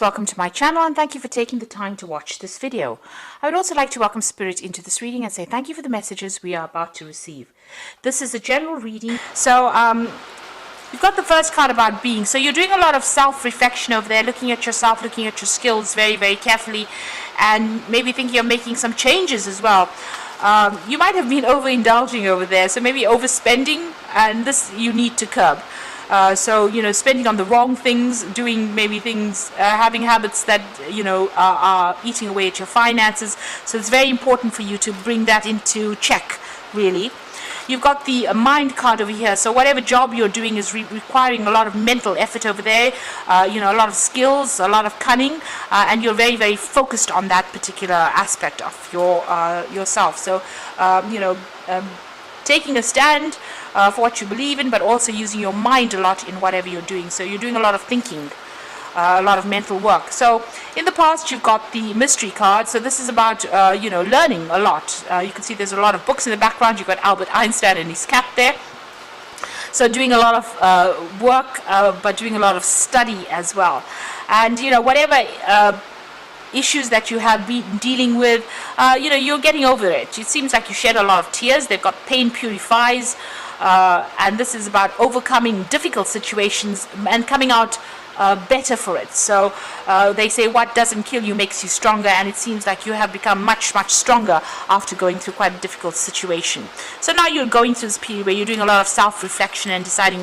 Welcome to my channel and thank you for taking the time to watch this video. I would also like to welcome Spirit into this reading and say thank you for the messages we are about to receive. This is a general reading. So you've got the first card about being. So you're doing a lot of self-reflection over there, looking at yourself, looking at your skills very, very carefully, and maybe thinking of making some changes as well. You might have been overindulging over there, so maybe overspending, and this you need to curb. So, spending on the wrong things, doing maybe things, having habits that, are eating away at your finances. So it's very important for you to bring that into check, really. You've got the mind card over here. So whatever job you're doing is requiring a lot of mental effort over there, a lot of skills, a lot of cunning, and you're very, very focused on that particular aspect of yourself. So, taking a stand for what you believe in, but also using your mind a lot in whatever you're doing. So you're doing a lot of thinking, a lot of mental work. So in the past, you've got the mystery card. So this is about, learning a lot. You can see there's a lot of books in the background. You've got Albert Einstein and his cat there. So doing a lot of work, but doing a lot of study as well. And, whatever issues that you have been dealing with, you're getting over it. It seems like you shed a lot of tears. They've got pain purifies, and this is about overcoming difficult situations and coming out better for it. So they say what doesn't kill you makes you stronger, and it seems like you have become much, much stronger after going through quite a difficult situation. So now you're going through this period where you're doing a lot of self-reflection and deciding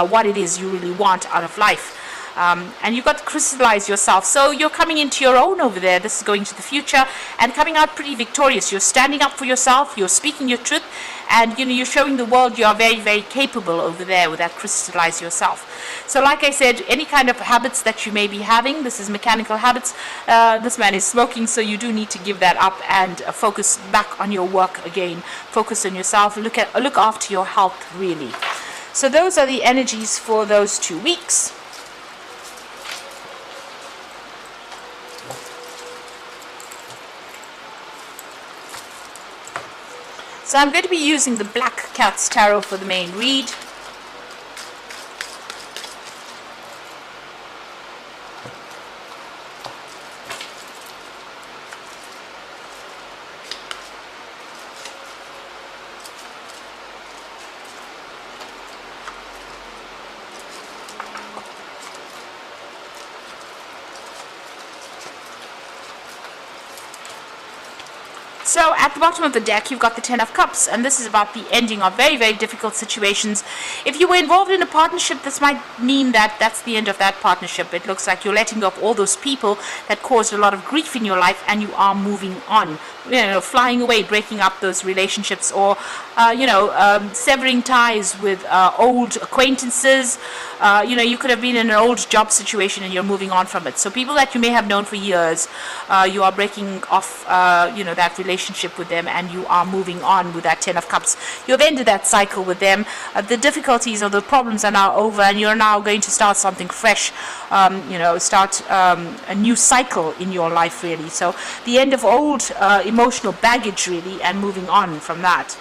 what it is you really want out of life. And you've got to crystallize yourself. So you're coming into your own over there. This is going to the future and coming out pretty victorious. You're standing up for yourself. You're speaking your truth. And, you're showing the world you are very, very capable over there with that crystallize yourself. So like I said, any kind of habits that you may be having, this is mechanical habits. This man is smoking, so you do need to give that up and focus back on your work again. Focus on yourself. Look after your health, really. So those are the energies for those 2 weeks. So I'm going to be using the Black Cat's Tarot for the main read. So at the bottom of the deck, you've got the Ten of Cups, and this is about the ending of very, very difficult situations. If you were involved in a partnership, this might mean that that's the end of that partnership. It looks like you're letting go of all those people that caused a lot of grief in your life, and you are moving on. Flying away, breaking up those relationships, or severing ties with old acquaintances. You could have been in an old job situation and you're moving on from it. So people that you may have known for years, you are breaking off, that relationship with them, and you are moving on with that Ten of Cups. You've ended that cycle with them. The difficulties or the problems are now over, and you're now going to start something fresh. Start a new cycle in your life, really. So the end of old emotional baggage, really, and moving on from that.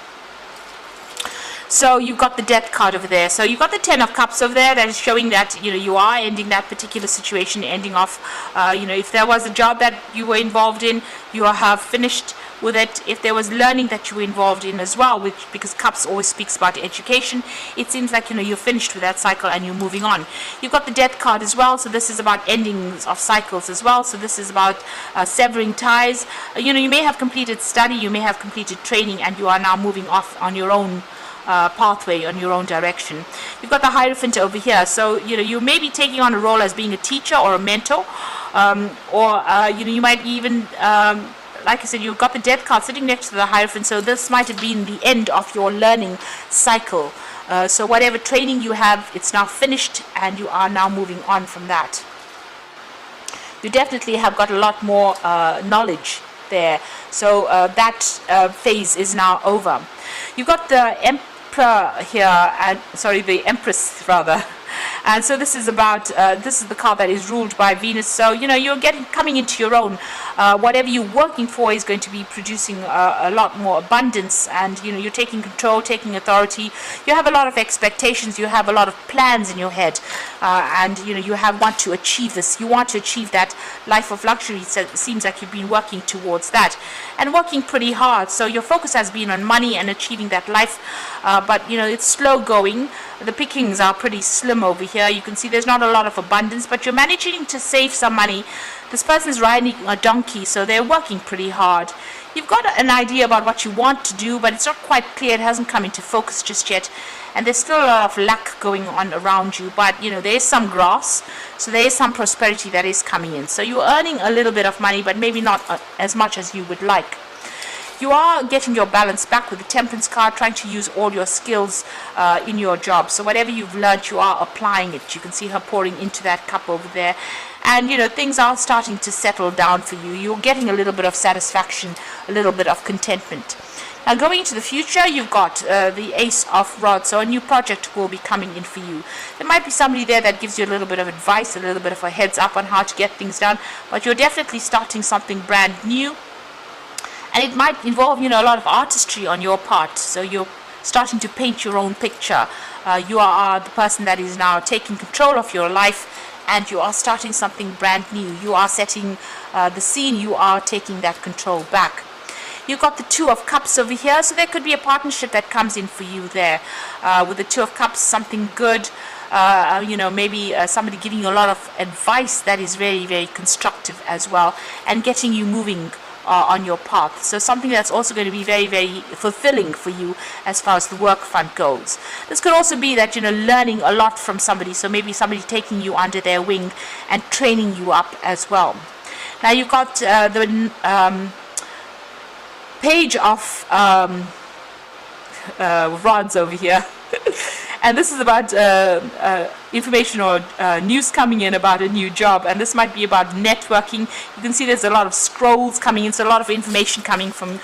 So you've got the Death card over there. So you've got the Ten of Cups over there that is showing that, you are ending that particular situation, ending off, if there was a job that you were involved in, you have finished with it. If there was learning that you were involved in as well, because Cups always speaks about education, it seems like, you're finished with that cycle and you're moving on. You've got the Death card as well. So this is about endings of cycles as well. So this is about severing ties. You may have completed study, you may have completed training, and you are now moving off on your own pathway, on your own direction. You've got the Hierophant over here. So you may be taking on a role as being a teacher or a mentor, or you might even like I said, you've got the Death card sitting next to the Hierophant. So this might have been the end of your learning cycle. So whatever training you have, it's now finished, and you are now moving on from that. You definitely have got a lot more knowledge there. So that phase is now over. You've got the Emperor here, and the Empress rather. And so this is about, this is the card that is ruled by Venus. So, you're coming into your own. Whatever you're working for is going to be producing a lot more abundance, and, you're taking control, taking authority. You have a lot of expectations. You have a lot of plans in your head. and you want to achieve this. You want to achieve that life of luxury. So it seems like you've been working towards that and working pretty hard. So your focus has been on money and achieving that life, but it's slow going. The pickings are pretty slim over here. You can see there's not a lot of abundance, but you're managing to save some money. This person's riding a donkey, so they're working pretty hard. You've got an idea about what you want to do, but it's not quite clear. It hasn't come into focus just yet. And there's still a lot of lack going on around you, but there is some grass, so there is some prosperity that is coming in. So you're earning a little bit of money, but maybe not as much as you would like. You are getting your balance back with the Temperance card, trying to use all your skills in your job. So whatever you've learned, you are applying it. You can see her pouring into that cup over there. And things are starting to settle down for you. You're getting a little bit of satisfaction, a little bit of contentment. Now going into the future, you've got the Ace of Rods, so a new project will be coming in for you. There might be somebody there that gives you a little bit of advice, a little bit of a heads up on how to get things done, but you're definitely starting something brand new. And it might involve, a lot of artistry on your part. So you're starting to paint your own picture. You are the person that is now taking control of your life, and you are starting something brand new. You are setting the scene. You are taking that control back. You've got the Two of Cups over here, so there could be a partnership that comes in for you there. With the Two of Cups, something good. Maybe somebody giving you a lot of advice that is very, very constructive as well, and getting you moving on your path. So something that's also going to be very, very fulfilling for you as far as the work front goes. This could also be that learning a lot from somebody, so maybe somebody taking you under their wing and training you up as well. Now you've got the Page of Rods over here. And this is about information or news coming in about a new job, and this might be about networking. You can see there's a lot of scrolls coming in, so a lot of information coming from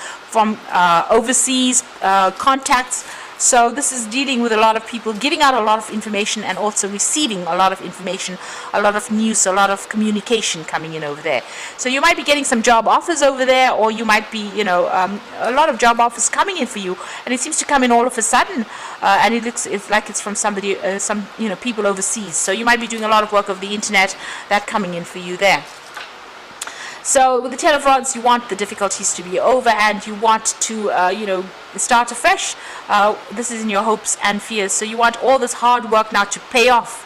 overseas contacts. So this is dealing with a lot of people giving out a lot of information and also receiving a lot of information, a lot of news, a lot of communication coming in over there. So you might be getting some job offers over there, or you might be, a lot of job offers coming in for you, and it seems to come in all of a sudden, and it's like it's from somebody, people overseas. So you might be doing a lot of work of the internet that coming in for you there. So with the Ten of Rods, you want the difficulties to be over, and you want to, start afresh. This is in your hopes and fears. So you want all this hard work now to pay off,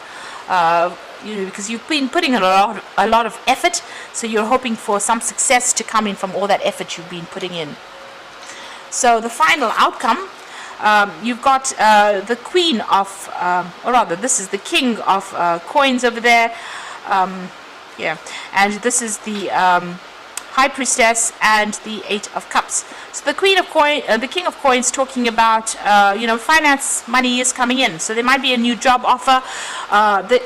because you've been putting a lot of effort. So you're hoping for some success to come in from all that effort you've been putting in. So the final outcome, you've got the Queen of, or rather, this is the King of Coins over there. And this is the High Priestess and the Eight of Cups. So the the King of Coins, talking about finance, money is coming in. So there might be a new job offer,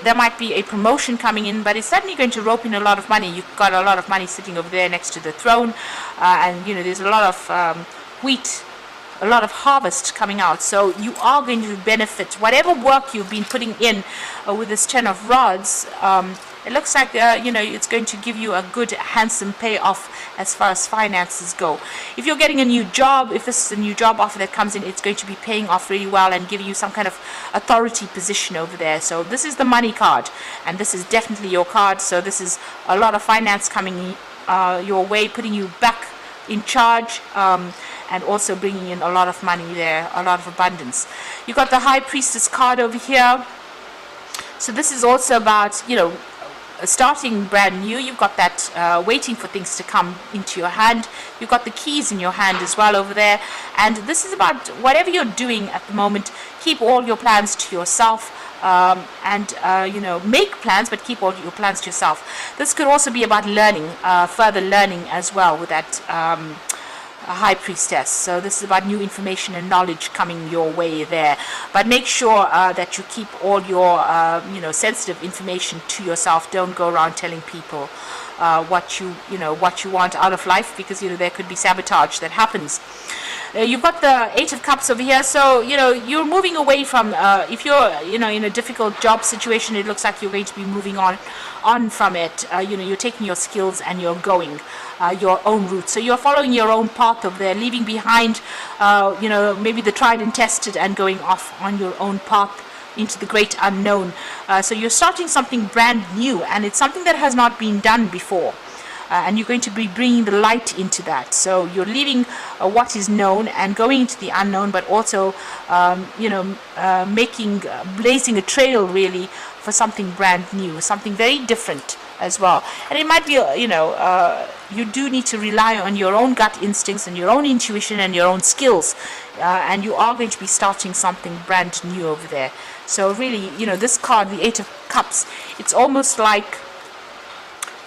there might be a promotion coming in, but it's certainly going to rope in a lot of money. You've got a lot of money sitting over there next to the throne, and there's a lot of wheat, a lot of harvest coming out. So you are going to benefit whatever work you've been putting in with this Ten of Rods. It looks like, it's going to give you a good, handsome payoff as far as finances go. If you're getting a new job, if this is a new job offer that comes in, it's going to be paying off really well and giving you some kind of authority position over there. So this is the money card, and this is definitely your card. So this is a lot of finance coming your way, putting you back in charge, and also bringing in a lot of money there, a lot of abundance. You've got the High Priestess card over here. So this is also about, starting brand new. You've got that waiting for things to come into your hand. You've got the keys in your hand as well over there, and this is about whatever you're doing at the moment. Keep all your plans to yourself, and make plans, but keep all your plans to yourself. This could also be about learning, further learning as well with that High Priestess. So this is about new information and knowledge coming your way there, but make sure that you keep all your sensitive information to yourself. Don't go around telling people what you want out of life, because there could be sabotage that happens. You've got the Eight of Cups over here, so you're moving away from, if you're in a difficult job situation, it looks like you're going to be moving on from it. You're taking your skills and you're going your own route. So you're following your own path over there, leaving behind maybe the tried and tested, and going off on your own path into the great unknown. So you're starting something brand new, and it's something that has not been done before. And you're going to be bringing the light into that. So you're leaving what is known and going into the unknown, but also, blazing a trail really for something brand new, something very different as well. And it might be, you do need to rely on your own gut instincts and your own intuition and your own skills. And you are going to be starting something brand new over there. So really, this card, the Eight of Cups, it's almost like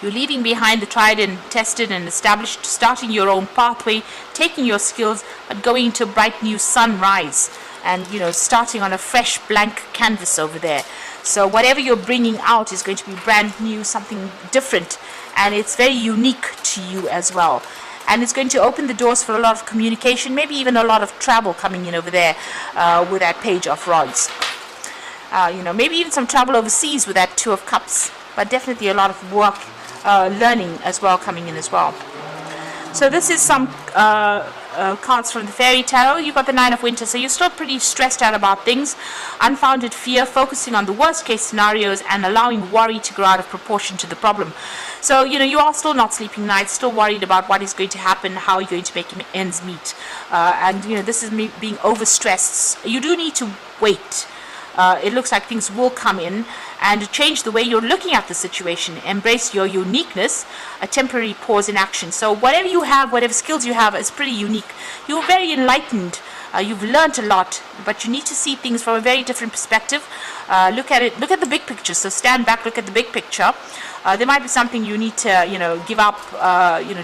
you're leaving behind the tried and tested and established, starting your own pathway, taking your skills, but going into a bright new sunrise and, starting on a fresh blank canvas over there. So whatever you're bringing out is going to be brand new, something different, and it's very unique to you as well. And it's going to open the doors for a lot of communication, maybe even a lot of travel coming in over there with that Page of Rods. Maybe even some travel overseas with that Two of Cups, but definitely a lot of work, learning as well coming in as well. So this is some cards from the Fairy Tarot. You've got the Nine of Winter, so you're still pretty stressed out about things. Unfounded fear, focusing on the worst case scenarios and allowing worry to grow out of proportion to the problem. So, you are still not sleeping nights, still worried about what is going to happen, how you're going to make ends meet. And this is me being overstressed. You do need to wait. It looks like things will come in and change the way you're looking at the situation. Embrace your uniqueness, a temporary pause in action. So whatever you have, whatever skills you have, is pretty unique. You're very enlightened. You've learned a lot, but you need to see things from a very different perspective. Look at it. Look at the big picture. So stand back, look at the big picture. There might be something you need to, give up,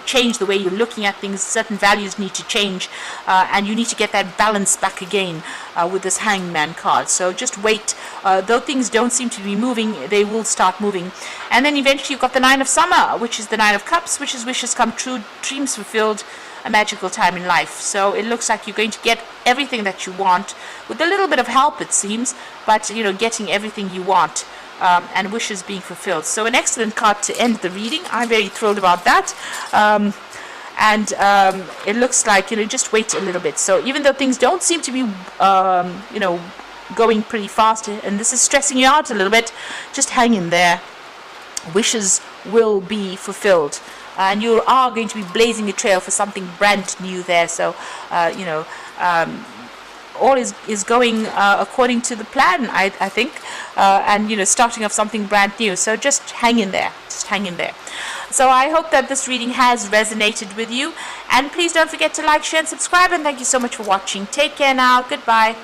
change the way you're looking at things. Certain values need to change, and you need to get that balance back again with this Hangman card. So just wait. Though things don't seem to be moving, they will start moving. And then eventually you've got the Nine of Summer, which is the Nine of Cups, which is wishes come true, dreams fulfilled, a magical time in life. So it looks like you're going to get everything that you want, with a little bit of help it seems, but getting everything you want. And wishes being fulfilled. So an excellent card to end the reading. I'm very thrilled about that. It looks like, just wait a little bit. So even though things don't seem to be, going pretty fast, and this is stressing you out a little bit, just hang in there. Wishes will be fulfilled. And you are going to be blazing a trail for something brand new there. So, all is going according to the plan, I think, and starting off something brand new. So just hang in there, So I hope that this reading has resonated with you, and please don't forget to like, share and subscribe, and thank you so much for watching. Take care now. Goodbye.